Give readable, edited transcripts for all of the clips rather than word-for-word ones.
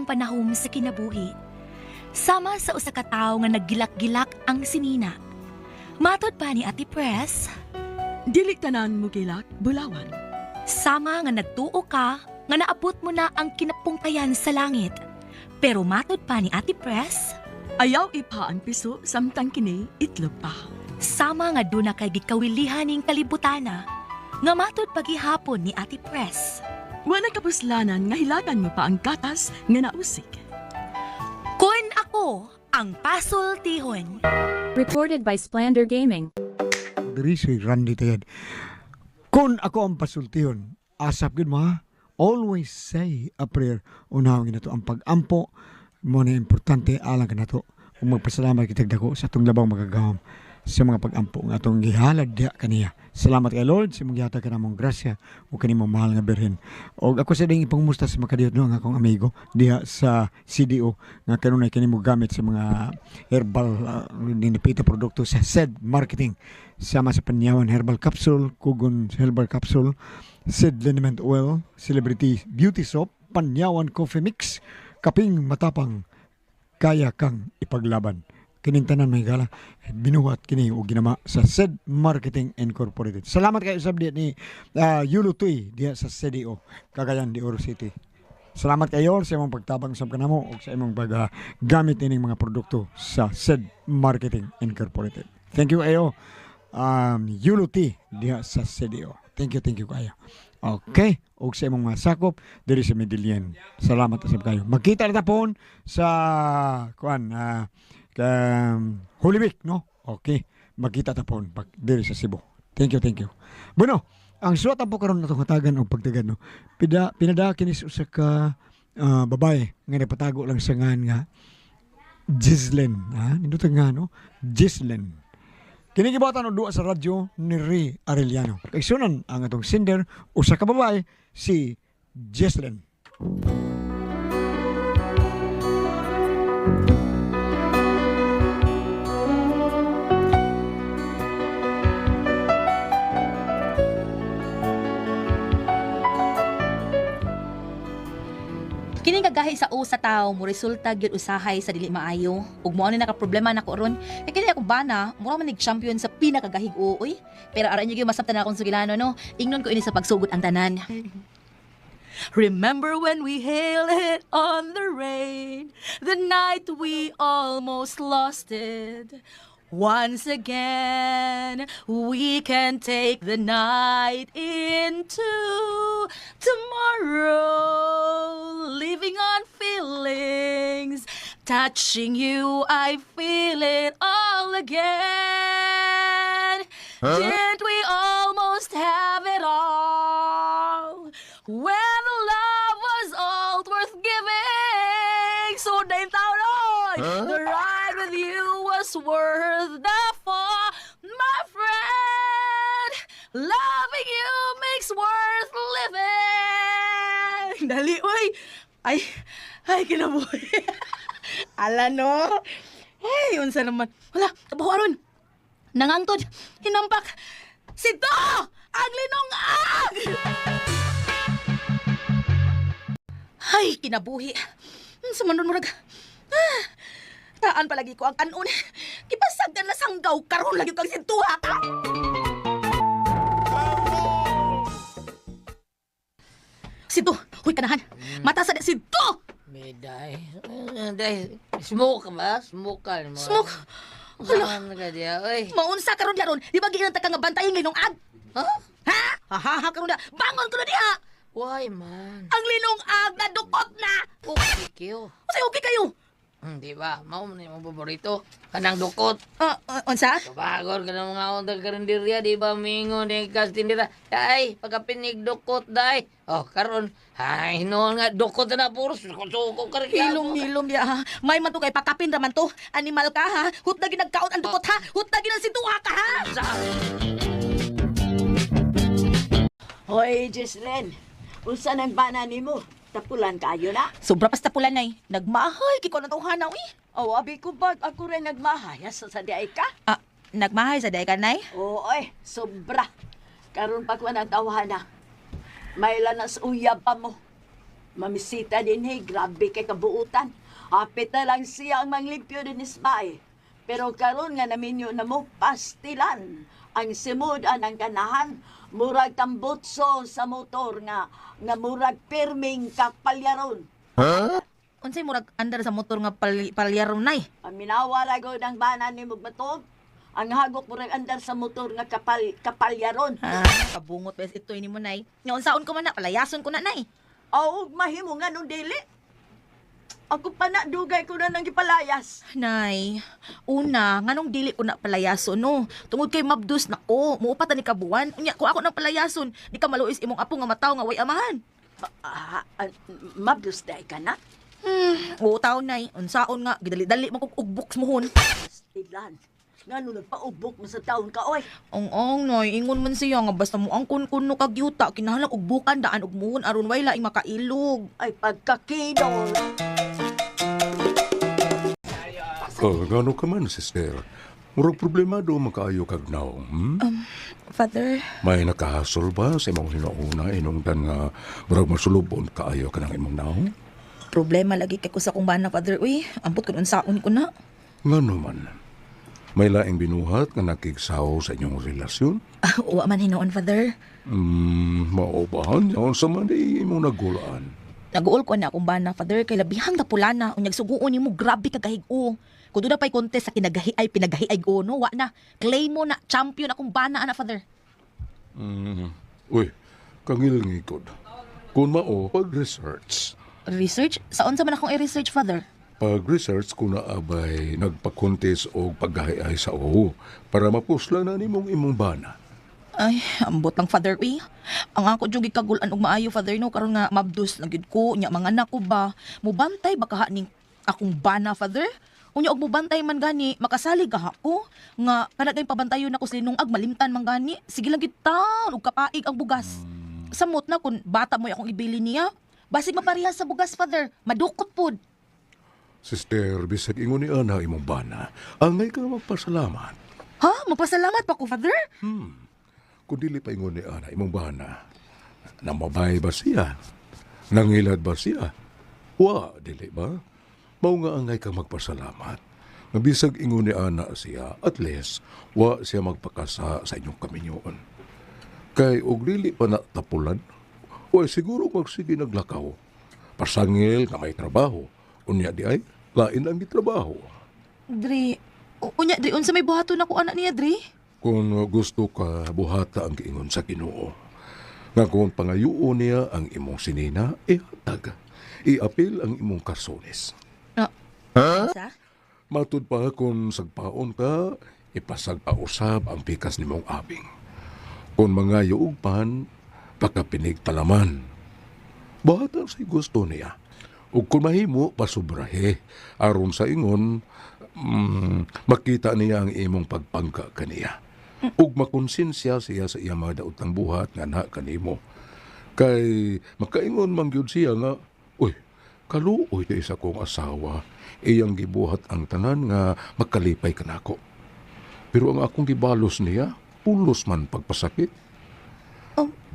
panahon sa kinabuhi. Sama sa usa ka tawo nga naggilak-gilak ang sinina. Matod pa ni Ate Press, Dili tanan mo gilak, bulawan. sama nga nagtuo ka nga naabot mo na ang kinapungkayan sa langit. Pero matod pa ni Ate Press, Ayaw ipa ang piso, samtang kini itlog pa. sama nga doon na kay gikawilihan ning kalibutana, nga matod pagihapon ni Ate Press. Wala kapuslanan nga hilagan mo pa ang gatas nga nausik. Kun ako ang pasultihon. Recorded by Splander Gaming. Diri si Randy Tayed. Kung ako ang pasultihon, asap gud mo ha. Always say a prayer. Unahon ginato ang pag-ampo mo na importante alang ka nato. Kung magpasalamat kitag dako sa atong labang magagawam sa mga pag-ampo nga atong gihalad diha kaniya. Salamat kay Lord sa mong gihatag kanamong grasya o kanimong mahal nga birhen. O ako sa ding ipangumusta sa makadiyot no nga akong amigo diha sa CDO nga kanunay kanimo gamit sa mga herbal dinipita produkto sa SED Marketing sama sa Panyawan Herbal Capsule, Kugon Herbal Capsule, SED Liniment Oil, Celebrity Beauty Soap, Panyawan Coffee Mix, kaping matapang kaya kang ipaglaban. Kining tanan may gala binuhat kini og ginama sa SED Marketing Incorporated. Salamat kayo sa abdi ni Yulo Tuy diha sa CDO Cagayan de Oro City. Salamat kayo sa imong pagtabang sa kanamo ug sa imong paggamit ining mga produkto sa SED Marketing Incorporated. Thank you kayo Yulo Tuy diha sa CDO. Thank you kayo. Okay, og sa imong mga sakop diri sa Medellin. Salamat sa kayo. Magkita na tapon sa Holy Week, no? Okay. Magkita tapon diri sa Cebu. Thank you. Bueno, ang suwat po karon natong hatagan og pagtagad, no? Pinada kini sa ka babae nga napatago lang sa ngan nga Gislen, ha? Nindot nga, no? Gislen. Kini gibatan og duwa sa radyo ni Ray Arellano. Kay sunan ang atong sender usa ka babae si Gislen. Kini kagahi sa usa tawo mo resulta gyud usahay sa dili maayo ug mao ni naka problema nako ron kay kini ako bana mura man nig champion sa pinakagahig uoy pero ara niyo gyud masabtan akong sugilano no ingnon ko ini sa pagsugod ang tanan. Remember when we hailed it on the rain, the night we almost lost it. Once again, we can take the night into tomorrow, living on feelings. Touching you, I feel it all again. Didn't we almost have it all? When the love was all worth giving. So dayon taon oy, the ride with you was worth the fall, my friend. Loving you makes worth living. Dali, oy. Ay, kinabuhi. Ala, no? Ay, unsa naman. Wala, tabaho aron. Nangangtod, hinampak. Sito! Ang linong-ag! Ay, kinabuhi. Sa manon murag. Taan palagi ko ang kanon. Ipasagdan na sanggaw karon lagi kang sintuha ka. Sinto, huy kanahan. Mata sa sinto. Day, smoke ba? Smoke ka mo. Smoke. Hala ka dia, oy. Maunsa karon laron. Di ba ginan ta ka nga bantayin linong ag? Ha? Ha? Ha karon na. Bangon ko na diha. Why man? Ang linong ag na dukot na. Okay kayo. Kasi okay kayo. Di ba? Mao man yung paborito. Kanang dukot. Unsa? Kabagor ka ng mga ondang karinderya, di ba mingo ni kastindira. Day, pagkapinig dukot, day. Oh, karon, ay, noon nga, dukot na puros. Suko ka rin. Hilom ya ha. May man to kay pakapin raman to. Animal ka ha. Hut na ginagkaon ang dukot ha. Hut na ginagsintuha ka ha. Hoy, Gislen. Unsa nang bana nimo? Tapulan kayo na? Sobra pas tapulan nay. Nagmahal kiko na tong hanaw eh. O, abi ko bag ako rin nagmahayas sa diay ka? Nagmahay sa day ka nay? Oy, sobra. Karon pa ko nagtawahan na. May lanas uyab pa mo. Mamisita din grabe kay kabuutan. Hapit na lang siya ang manglimpyo din isbay. Pero karon nga naminyo na mo pastilan. Ang simudan ang kanahan, murag tambutso sa motor nga murag pirming kapalyaron. Unsay murag andar sa motor nga palyaron nay? Paminawala ko ng banan ni Mugbatog. Ang hagok murag andar sa motor nga kapalyaron. Kabungot bes ito ini mo nay. Nga unsaon ko man na palayason ko na nay. O mahimo nga nung dili. Ako pa na dugay ko na nang gipalayas. Nay, una, nganong dili ko na palayason, no? Tungod kay mabdus na ko, muupat na ni kabuan. Unya, kung ako nang palayason, di ka maluis imong apo nga mataw nga way amahan. Mabdus day ka na? Oo, tao, nay. Unsaon nga, gidali-dali mo kong ugbok mohon. Pastilan. Nga nung nagpaubok mo sa taon ka, oy. Ong, nay, ingon man siya nga basta mo ang kun-kuno kag yuta, kinahanglan ugbukan daan ug muhon aron way laing makailog. Ay pagkakidol. Gano ka man, sister? Murag problemado makaayo kag naong, Father, May nakahasol ba sa imong hinauna inungdan nga murag masulubon kaayo ka ng imong naong? problema lagi kay ko sa kong bana, Father. Uy, ambot ko unsaon ko na. Ngano man? May laing binuhat nga nakigsaw sa inyong relasyon? Uwa man hinoon, Father. Maubahan yaon sa man imong nagulaan. Naguol ko na akong bana, Father, kay labihang napulana. Unyag suguon ni mo, grabe kagahig-o. Kung doon na pa'y contest sa kinagahi ay pinagahi-ay go, no? Wa na. Claim mo na champion akong bana, ana, Father. Uy, kangil-ngikod. Kung mao, pag-research. Research? Saan sa man akong i-research, Father? Pag-research ko na abay nagpa-contest o paggahiay sa oo para mapusla na nimong imong bana. Ay, ambot lang, Father, eh. Ang ako dyan gikagulan og maayo, Father, no? Karon nga mabdus na gid ko, nya mga anak ko ba, mubantay baka ning akong bana, Father? Unya og mubantay man gani, makasalig ka ko, nga kanagay pabantayon ako sa linungag, malimtan man gani, sige lang gid taon og kapaig ang bugas. Samot na kung bata mo akong ibili niya, basig maparihas sa bugas, Father, madukot pod. Sister, bisag ingon ni Ana imong bana, angay ka magpasalamat. Ha? Mapasalamat pa ko, Father? Kung dili pa ingon ni Ana imong bana, namabay ba siya? Nangilad ba siya? Wa, dili ba? Mao nga angay ka magpasalamat. Nga bisag ingon ni Ana siya, at least, wa siya magpakasa sa inyong kaminyoon. Kay og dili pa na tapulan, wa siguro magsige naglakaw. Pasangil nga may trabaho, unya di ay, lain ang gitrabaho. Dre, unya, Dre, unsa may buhaton ako anak niya, Dre? Kung gusto ka, buhata ang giingon sa Ginoo. Nga kung pangayuon niya ang imong sinina, ihatag. Iapil ang imong karsones. Sa? Matud pa kung sagpaon ka, ipasagpausab ang pikas nimong abing. Kung mga yuugpan, pagkapinig talaman. Buhata sa gusto niya. Ug kung mahimo, pasubrahe. Aron sa ingon, makita niya ang imong pagpangka kaniya. Ug makonsensya siya sa iyang mga daotang buhat nga na kanimo. Kay makaingon man gyud siya nga, uy, kaluoy kay sa kong asawa, iyang gibuhat ang tanan nga makalipay kanako. Pero ang akong gibalos niya, pulos man pagpasakit.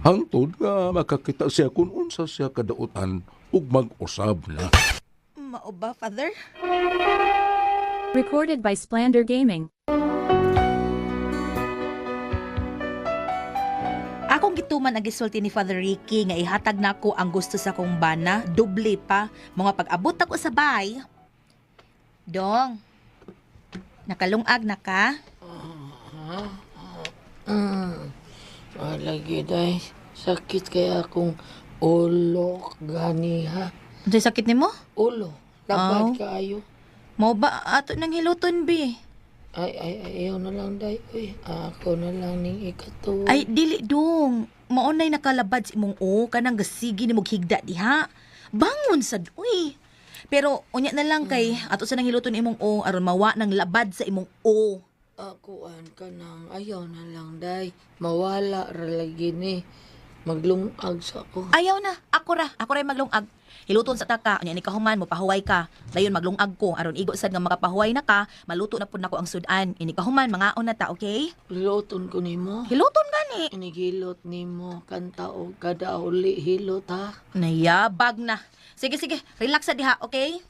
Hangtod nga makakita siya kung unsa siya kadautan ug mag-usab na. Mao ba, Father? Recorded by Splander Gaming. Akong gituman ang gisulti ni Father Ricky nga ihatag nako ang gusto sa kong bana, doble pa, mga pag-abot ako sa bay. Dong, nakalungag na ka? Lagi day, sakit kaya akong ulo gani ha. Ano sakit ni mo? Ulo, labad kaayo. Mao ba ato nang hiluton, bi? Ayaw na lang day. Uy, ako na lang ning ikato. Ay, dili dong. Maunay nakalabad si imong o, kanang gasigi ni mong higda diha. Bangon sad, uy. Pero, unya na lang kay, ato sa nang hiluton imong o, aron mawa ng labad sa imong o. Akuan ka nang ayaw na lang day. Mawala ra lagi ni. Maglungag sa ako. Ayaw na, ako ra maglungag. Hiluton sa taka, nya ni kahuman mo pahuway ka. Dayon maglungag ko aron igo sad nga makapahuway na ka, maluto na pud nako ang sudan. Ini kahuman mangaon na ta, okay? Hiloton ko nimo. Hiluton gani. Inigilot nimo kanta o kada uli hilot ha. Nayabag na. Sige, relax sa diha, okay?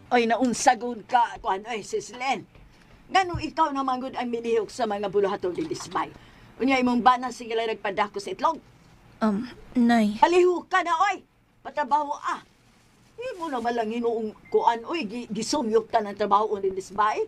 Ay, naunsagod ka, kuan, ay, sis Len. Ngano ikaw naman gud ang milihok sa mga buluhatong dilisbay. Unya imong bana sige lang nagpadako sa itlog. Nay. Paliho ka na, oy! Patrabaho, ah! Imo naman lang hinuong kuan, oy, gisumyok ka ng trabaho o dilisbay.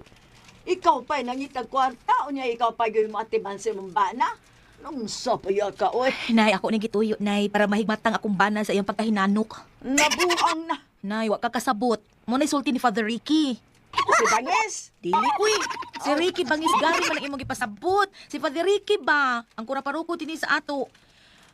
Ikaw pa'y nangitag kwarta, unya ikaw pa'y gawin mo atiban sa imong bana. Nung sapaya ka, oy. Nay, ako ni gituyo, nay, para mahigmatang akong bana sa iyong pagkahinanok. Nabuang na. Nay, wa ka kasabot. Mo na isulti ni Father Ricky. Si Bangis. Dili, uy. Si Ricky Bangis gari man ang imong ipasabot. Si Father Ricky ba? Ang kuraparuko tini sa ato.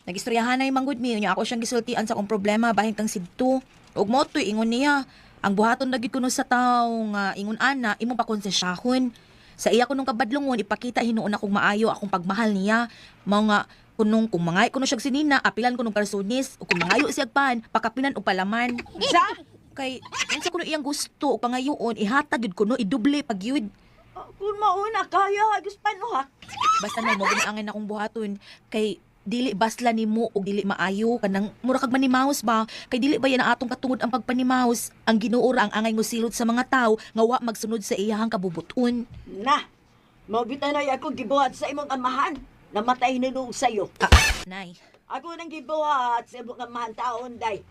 Nagistoryahan na yung manggod mi. Unya ako siyang gisultian sa akong problema bahin kang sidto. Ug mo to'y ingon niya. Ang buhaton lagi kuno sa tao nga ingon ana, imo pa konsensyahon. Sa iya kunong kabadlongon, ipakita hinuon akong maayo akong pagmahal niya. Mga kunong kung mangay kuno siyag sinina, apilan kunong karsonis. O kung mangayo siyag pan, pakapinan o palaman. Sa? Kay, unsa kuno iyang gusto o pangayoon, ihatag yun kuno, iduble pag yun. Kung mauna, kaya hagos panuhak. Basta na mo, ginaangin akong buhaton. Kay, dili basla ni mo o dili maayo kanang mura kag manimahos ba kay dili ba yan ang atong katungod ang pagpanimahos ang Ginuo ra ang angay mo silot sa mga tawo nga wa magsunod sa iyahang kabubuton. Na, mabita na ako gibuhat sa imong amahan. Namatay na nung sa'yo. Nay, Ako nang gibuhat sa imong amahan taon, day.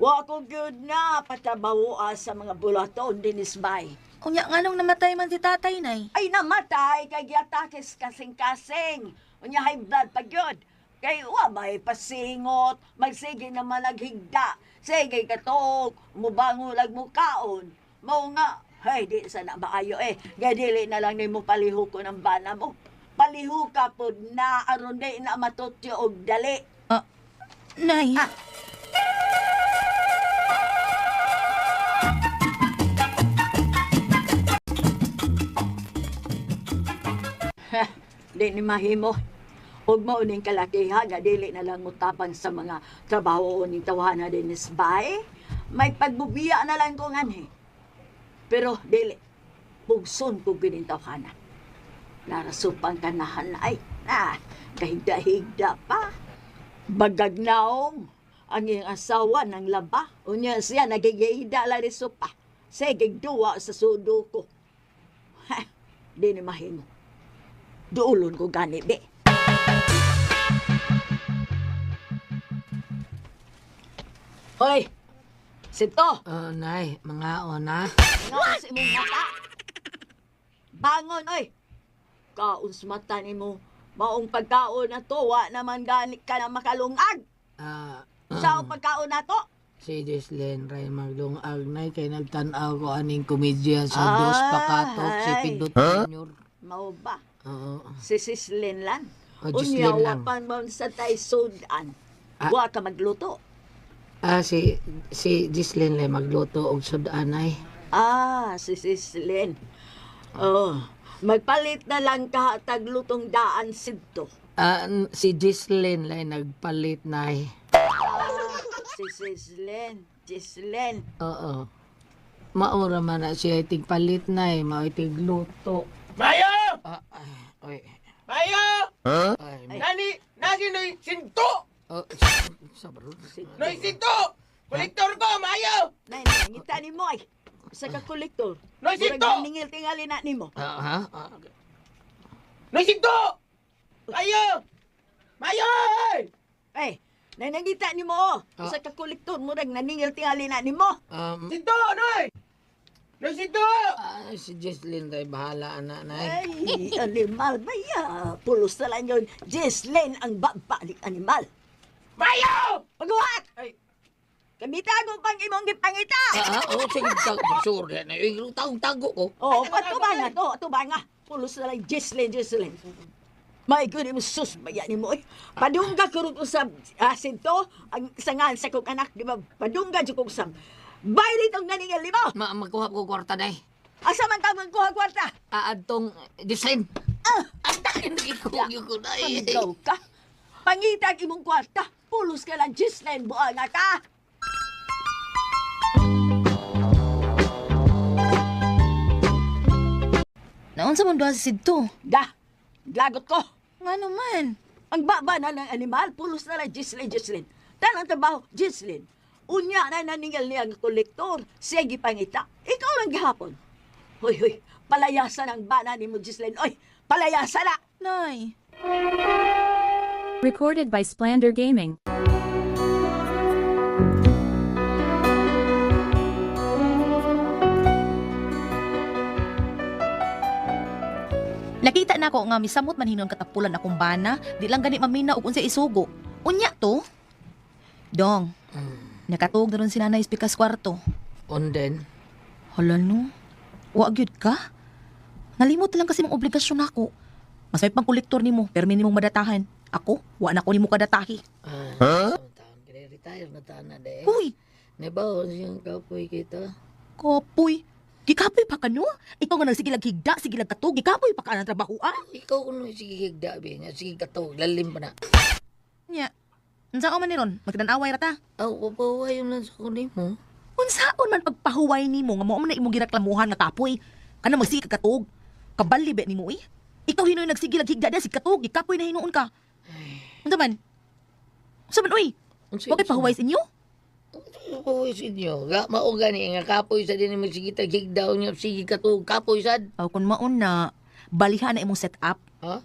Wa ko good na patabawo sa mga bulaton dinisbay. unya nganong namatay man si tatay, nay? Ay namatay kay giatakes kasing-kasing. Unya high blood pa gyud. Kay wa may pasingot, magsige naman naghigda. Sige katog, mubangulag mo kaon. Mao nga, hey, di sana maayo Gadili na lang nimo paliho ko ng bana mo. Paliho ka pod na aron di na matutyo og dali. Nay, Di ni mahimo. Huwag mo uning kalakiha, nga dili na lang mutapang sa mga trabaho uning tawahan din isbay. May pagbubiya na lang ko ngani. Pero dili, pugson ko ginintawahan. Narasupang kanahan ay, kahigda-higda pa. Bagagnaong ang iyong asawa ng laba. Unya siya nagigihida lang ni supa. Sige, duwa sa sudo ko. Di ni mahimo. Duulon ko gani, be. Hoy! Sito! Nay, mga ona. Ngaon sa imong mata! Bangon, oy! Kaon sa mata ni mo. Maong pagkaon na to, wa naman gani ka na makalungag. Sa pagkaon na to? Si Jeslen Ray maglungag nay kay nagtan-aw ko aning komedya sa Dos Pakatok si Ay. Pindot Junior. Mao ba? Oo. Si Sislin lang. Jeslen Unya, lang. wapan mo sa tay sudan. Wa ka magluto. Si Jeslen Ray magluto og sudanay. Si Sislin. Oh, magpalit na lang ka taglutong daan sidto. Si Jeslen Ray nagpalit nay. Si Sislin. Oo. Maura man na siya tigpalit nay, maitig luto. Mayo! Ay. Mayo! Ay, Nasi noy sinto! sabro. Noy sinto! Kolektor ko, Mayo! Nay, ngita ni mo ay. Sa ka kolektor. Noy sinto! Ningil tingali na nimo. Noy sinto! Mayo! Mayo! Nanangita ni mo. Sa ka kolektor mo naningil tingali na nimo. Sinto, Noy! Noy sinto! Si Jeslen Ray bahala na nay. Ay, animal ba ya? Pulos na lang yun. Jeslen ang babalik animal. Mayo! Pagbuhat! Ay. Kamita ko pang imong gipangita. Sige, sure na. Yung tago ko. Oo, patubanga to. Patubanga. Pulos na lang Jeslen. My God, mo sus, bayan ni mo. Padungga ko rin sa asin to. Ang sangan sa kong anak, di ba? Padungga dyan kong sa. Baylit ang naningal ni mo. Magkuha ko kwarta day. Asa man ka kuha kwarta? Adtong Gislin. Ang takin nagikugyo ko na eh. Hanggaw ka. Pangitag imong kwarta. Pulos ka lang, Gislaine, buanga ka. Naon sa mundo si Sidto? Lagot ko. Nga naman. Ang baba na ng animal, pulos na lang, Gislaine. Tanang trabaho, Gislaine. Unya na naningal niya ang kolektor. Sige pangita. Ikaw lang gihapon. Hoy, palayasan ang bana ni mo, Gislaine. Oy, palayasan na. Nay. Recorded by Splander Gaming. Nakita na ko nga misamot man hinon katapulan akong bana, di lang gani mamina ug unsa isugo. Unya to? Dong. Nakatuog na ron si Nanay Spikas kwarto. Onden. Hala no. Wa gyud ka? Nalimot lang kasi mong obligasyon ako. Mas may pangkolektor nimo, permi nimong madatahan. Ako, wa na ko nimo kadatahi. Taon kaya retire na tana de. Uy, Nebaw siyang kapoy kita. kapoy. Gikapoy pa ka no? Ikaw nga nagsigilag higda, sigilag katog, gikapoy pa ka ng trabaho ah. Ikaw kuno sige higda be nya sige kato lalim pa na. Nya. Unsa ka man ni ron? Magtanaway ra ta. Aw papaway lang sa kunin mo. Unsaon man pagpahuway nimo nga mao man na imong gireklamuhan nga kapoy. Kana magsige ka katog. Kabali be nimo eh. Ikaw hinoy nagsigilag higda da sig katog, gikapoy na hinuon ka. Unsa man? Unsa man uy? Wa kay pahuway sa inyo? Kapoy sa inyo. Mao gani nga kapoy sa din mo sige higda nya sige kato kapoy sad. Aw kun maon na balihan na imong setup. Ha?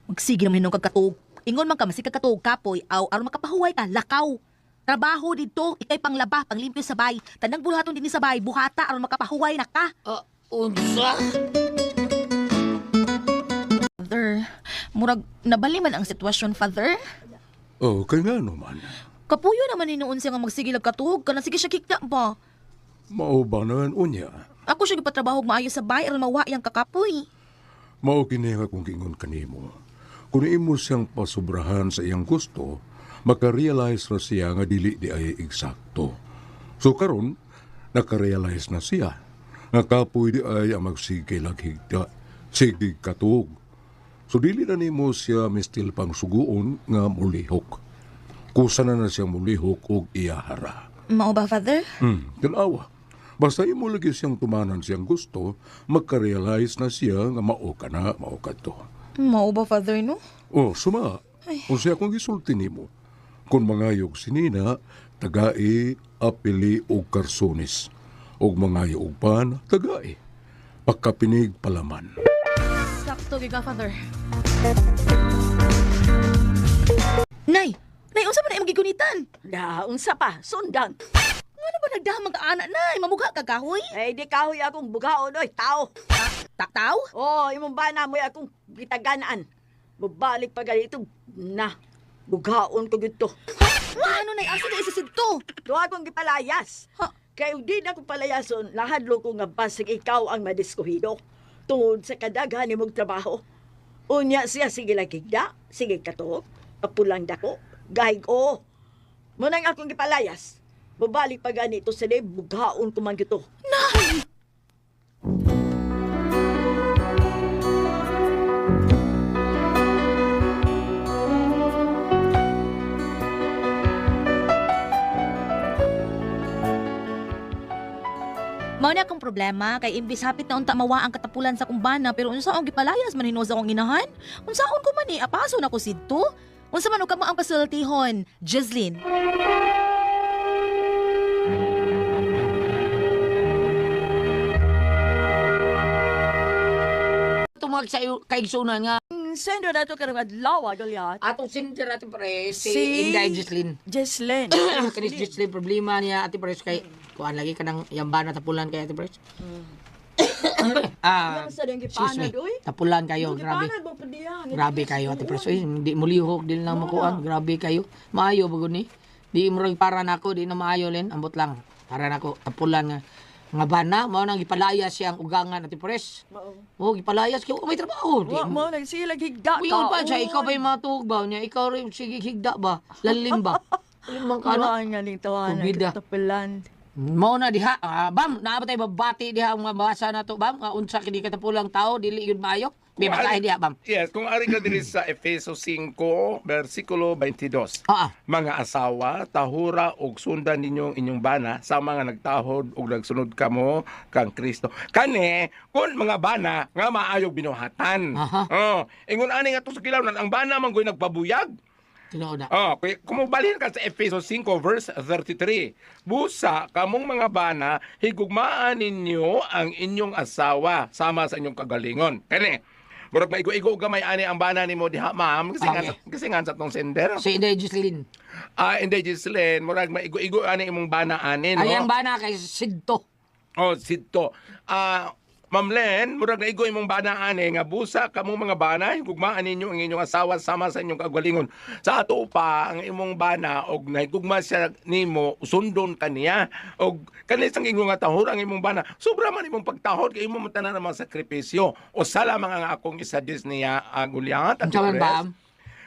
Magsige naman hinong kagkatog. Ingon man ka masika katog kapoy aw aron makapahuway ka lakaw. Trabaho dito, ikay panglaba, panglimpyo sa bay. Tanang buhaton din sa bay, buhata aron makapahuway na ka. Unsa? Father, murag nabali man ang sitwasyon, father. Oh, kay nga naman. Kapuyo naman ni noon siya nga magsigilag katug, kana sige siya kikta ba? Mao ba na unya? Ako siya gipatrabaho maayo sa bay aron mawa yang kakapoy. Mao kini nga kung kingon kanimo. Kung imo siyang pasubrahan sa iyang gusto, makarealize na siya nga dili di ay eksakto. So karon, nakarealize na siya. Nga kapoy di ay ang magsigilag higda, sige katug. So dili na nimo siya mistil pang suguon nga mulihok. Kusa na siyang mulihok og iyahara. Mao ba, father? Tanawa. Basta imo lagi siyang tumanan siyang gusto, magka-realize na siya nga mao ka na, mao ka to. Mao ba, father, no? Oh, suma. Kung siya kung gisulti nimo, kung mangayog sinina, tagai, apili o karsonis. O mangayog pan, tagai. Pagkapinig palaman. Sakto, giga, father. Nay! Nay, unsa man na imong gigunitan? Unsa pa, sundan. Ano ba nagdahamang ka anak, nay? Mamugha ka kahoy? Eh, di kahoy akong bugaon, oy, tao. Taktaw? Oh, imong bana mo akong gitaganaan. Mabalik pa ganito, na, bugaon ko gito. Ano, nay? Asa na isisid to? Doon akong gipalayas. Ha? Kaya di na akong palayason, lahadlo ko nga basig ikaw ang madiskuhido. Tungod sa kadaghan ni mong trabaho. Unya siya, sige lang higda, sige kato, kapulang dako, gahig o. Munang akong gipalayas. Babalik pa ganito sa bughaon ko man gito. Mao na akong problema kay imbis hapit na unta mawa ang katapulan sa kumbana pero unsaon gipalayas man hinusa akong inahan? Unsaon ko man ni apaso na ko sidto? Unsa man og kamo ang pasultihon? Jeslyn. Tumag sa kaigsunan nga Sendo na ito karong adlaw, galyat. atong sinter ati pare si Si- Inday Gislin. Jeslen. Kanis Gislin problema niya ati pare kay kuan lagi kanang yambana tapulan kay ati pare. Ano sa ding excuse me. gipanad, oy? Tapulan kayo, grabe. Gipanad mo pa diyan. Grabe kayo ati pare. Uy, hindi mulihok dili na makuan. Grabe kayo. Maayo bagod ni. Di mo rin para nako, di na maayo len, ambot lang. Para nako tapulan nga bana mao nang gipalaya siyang ugangan ati pres. Oh, gipalayas kay may trabaho. Di Wa mo nang silag higda Uy, pa siya, ikaw ba yung matug ba niya? Ikaw rin, sige, higda ba? Lalim ba? Lalim bang ka na? Ano nga ning tawanan Kubida. katapulan. Mao na diha, bam, naabot tayo babati diha ang mga basa na to, bam, unsa kini katapulang tao dili yun maayo. Di ba tayo diha, bam? Yes, kung ari ka diri sa Efeso 5, versikulo 22. Oo. Mga asawa, tahura og sundan ninyo inyong bana sa mga nagtahod ug nagsunod kamo kang Kristo. Kani, kun mga bana nga maayog binuhatan. Aha. Ingon ani nga to sa kilawnan, ang bana man goy nagpabuyag. Tinuod na. Kung mabalhin ka sa Efeso 5 verse 33, busa kamong mga bana, higugmaan ninyo ang inyong asawa sama sa inyong kagalingon. Kani, murag maigo-igo gamay ani ang bana nimo diha, ma'am, kasi nga sa tong sender. Si Inday Jocelyn. Hindi Giseline, murag maigo-igo ani imong bana ani, no? Ay, ang bana kay Sidto. Sidto. Ma'am Len, murag na igo imong bana ani nga busa kamong mga bana, higugmaan ninyo ang inyong asawa sama sa inyong kagalingon. Sa ato pa ang imong bana og nahigugma siya nimo, sundon kaniya og kani sang ingon nga tahor ang imong bana. Sobra man imong pagtahod kay imong tanan mga sakripisyo. O sala mga nga akong isadis niya Goliath at Unsa man Jores. ba?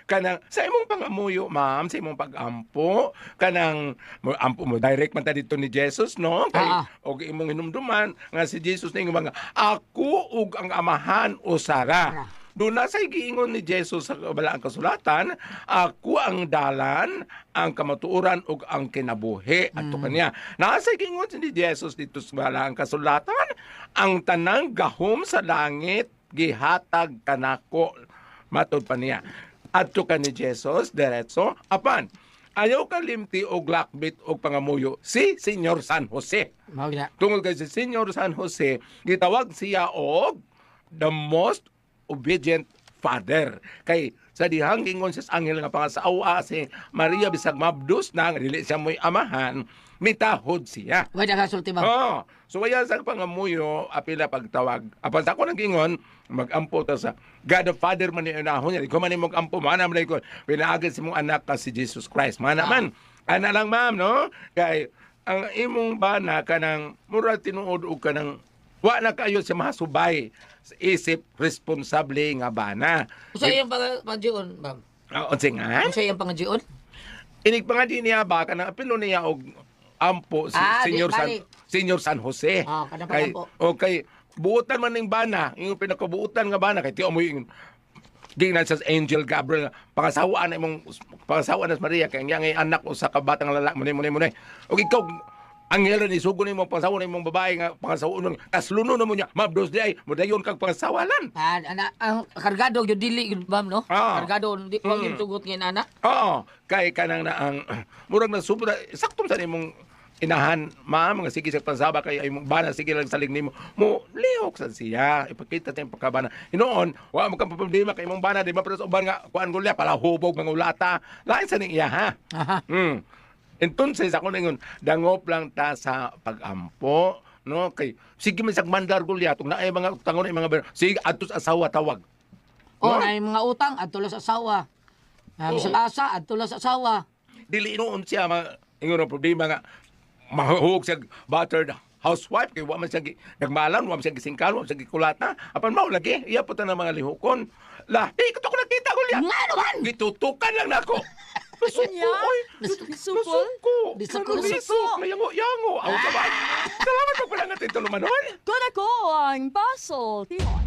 Kanang sa imong pangamuyo, ma'am, sa imong pag-ampo, kanang ampo mo direct man ta dito ni Jesus, no? Kay og imong hinumduman nga si Jesus ning mga ako ug ang amahan usara. Doon na sa giingon ni Jesus sa kabalaang kasulatan, ako ang dalan, ang kamatuoran ug ang kinabuhi adto kaniya. Nasa giingon ni Jesus dito sa kabalaang kasulatan, ang tanang gahom sa langit gihatag kanako, matud pa niya. Adto ka ni Jesus, diretso, apan, ayaw ka limti o lakbit o pangamuyo si Senyor San Jose. Mao na. Tungod kay si Senyor San Jose, gitawag siya og the most obedient father. Kay sa dihang gingon sa anghel nga pangasawa si Maria bisag mabdus nang dili siya mo'y amahan, mitahod siya. Wala ka sulti, bam. So waya sa pangamuyo apila pagtawag. Apan sa ako nag-ingon, magampo ta sa God the Father man ni unahon niya. Ikaw man ni mag-ampo, mana man ko. Pinaagad si mong anak ka si Jesus Christ. Mana man. Ana lang ma'am, no? Kay ang imong bana kanang mura tinuod og kanang wa na kayo sa mahasubay sa isip responsable nga bana. Unsa iyang pangajion, bam? Unsa nga? Unsa iyang pangajion? Inig pa nga di niya ba kanang apilo niya og ampo si Senyor San Jose. Kada Kay ampo. okay, buutan man ning bana, yung pinakabuutan nga bana kay tiyo mo yung di na sa Angel Gabriel pangasawaan na imong pangasawaan na Maria kay ang anak usa ka batang lalaki mo ni. Og ikaw anghel ni sugo nimo pangasawa nimong babae nga pangasawon kasluno na mo niya mabdos di ay modayon kag pangasawalan. Ang kargado gyud dili gyud, bam, no? Kargado di wag yung tugot ngin ana. Kay kanang na ang murag na sobra sakto sa nimong inahan, ma'am, nga sige sa pansaba kay ay bana sige lang saling nimo mo lihok sa siya ipakita tayong pagkabana hinoon wa mo kang problema kay imong bana di ba pero sa uban nga kuan gulya pala hubog mga ulata lain sa ning iya ha. Entonces ako ningon dangop lang ta sa pagampo, no? Kay sige man sag mandar gulya tong naay mga tangon mga sige adtos asawa tawag. Na mga utang adto sa asawa. Bisag asa adto sa asawa. Dili inoon siya ingon ang problema nga mahuhog siya battered housewife kay wa man siya nagmalan, wa man siya gisingkal, wa man siya gikulata. Apan mao lagi iya po ta ng mga lihokon. Ikaw ko nakita gulya. Nga naman. Gitutukan lang nako. Masuko, oy. Masuko. Disukol. Mayango. Aw ka ba? Salamat po pala nga tito lumanon. Kung ako ang paso, tihon.